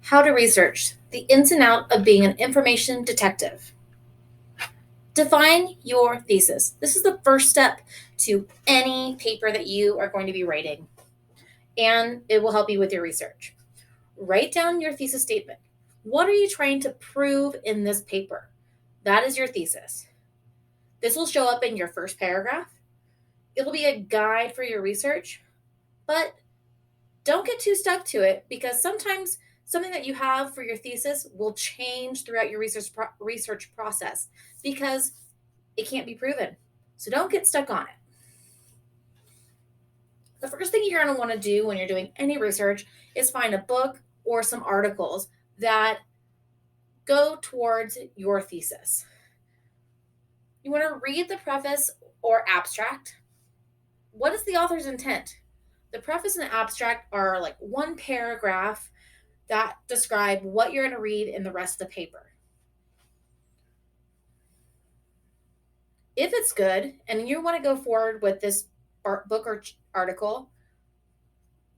How to research, the ins and out of being an information detective. Define your thesis. This is the first step to any paper that you are going to be writing, and it will help you with your research. Write down your thesis statement. What are you trying to prove in this paper? That is your thesis. This will show up in your first paragraph. It'll be a guide for your research, but don't get too stuck to it because sometimes something that you have for your thesis will change throughout your research process because it can't be proven. So don't get stuck on it. The first thing you're going to want to do when you're doing any research is find a book or some articles that go towards your thesis. You want to read the preface or abstract. What is the author's intent? The preface and the abstract are like one paragraph that describe what you're going to read in the rest of the paper. If it's good and you want to go forward with this book or article,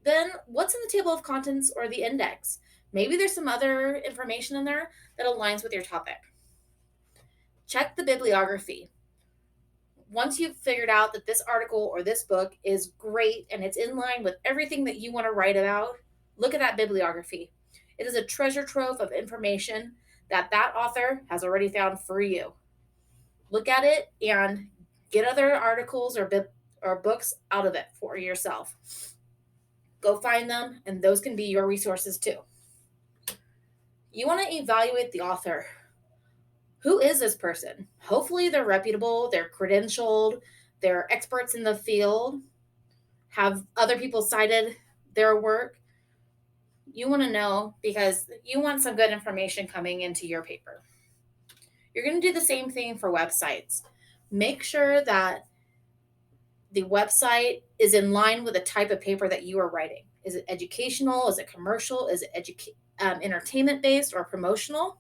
then what's in the table of contents or the index? Maybe there's some other information in there that aligns with your topic. Check the bibliography. Once you've figured out that this article or this book is great and it's in line with everything that you want to write about, look at that bibliography. It is a treasure trove of information that author has already found for you. Look at it and get other articles or books out of it for yourself. Go find them, and those can be your resources too. You want to evaluate the author. Who is this person? Hopefully they're reputable, they're credentialed, they're experts in the field, have other people cited their work. You want to know because you want some good information coming into your paper. You're going to do the same thing for websites. Make sure that the website is in line with the type of paper that you are writing. Is it educational? Is it commercial? Is it entertainment based or promotional?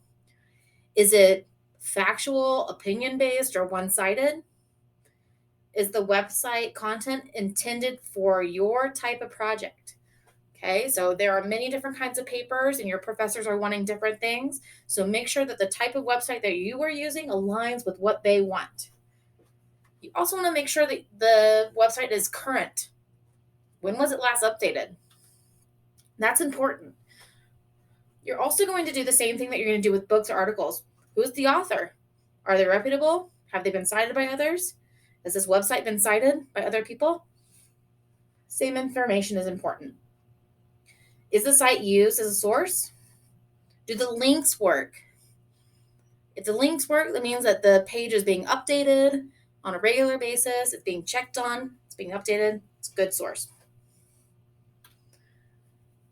Is it factual, opinion based, or one sided? Is the website content intended for your type of project? Okay, so there are many different kinds of papers, and your professors are wanting different things. So make sure that the type of website that you are using aligns with what they want. You also want to make sure that the website is current. When was it last updated? That's important. You're also going to do the same thing that you're going to do with books or articles. Who's the author? Are they reputable? Have they been cited by others? Has this website been cited by other people? Same information is important. Is the site used as a source? Do the links work? If the links work, that means that the page is being updated on a regular basis. It's being checked on. It's being updated. It's a good source.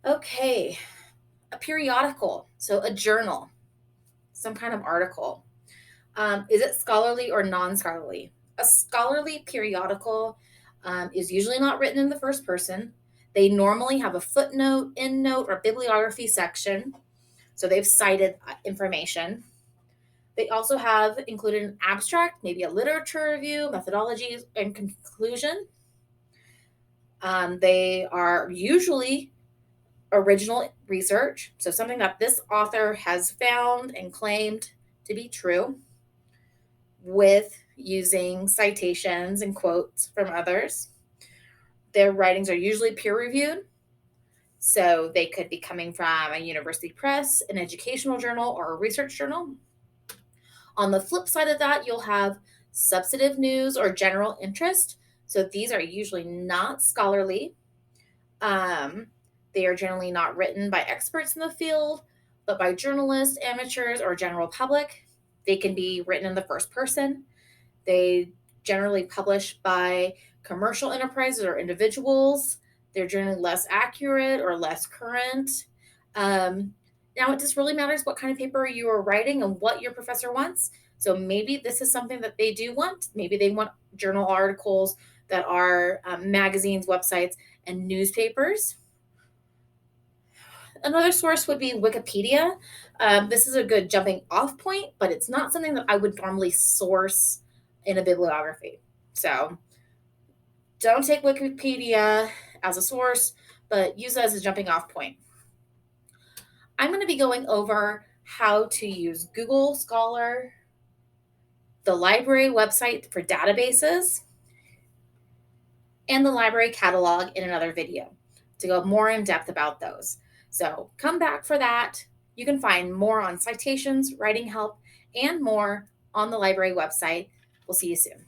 Okay, a periodical, so a journal, some kind of article. Is it scholarly or non-scholarly? A scholarly periodical is usually not written in the first person. They normally have a footnote, endnote, or bibliography section. So they've cited information. They also have included an abstract, maybe a literature review, methodologies, and conclusion. They are usually original research, so something that this author has found and claimed to be true, with using citations and quotes from others. Their writings are usually peer-reviewed, so they could be coming from a university press, an educational journal, or a research journal. On the flip side of that, you'll have substantive news or general interest. So these are usually not scholarly. They are generally not written by experts in the field, but by journalists, amateurs, or general public. They can be written in the first person. They generally publish by commercial enterprises or individuals. They're generally less accurate or less current. Now, it just really matters what kind of paper you are writing and what your professor wants. So maybe this is something that they do want. Maybe they want journal articles that are magazines, websites, and newspapers. Another source would be Wikipedia. This is a good jumping off point, but it's not something that I would normally source in a bibliography. So don't take Wikipedia as a source, but use it as a jumping off point. I'm going to be going over how to use Google Scholar, the library website for databases, and the library catalog in another video to go more in depth about those. So come back for that. You can find more on citations, writing help, and more on the library website. We'll see you soon.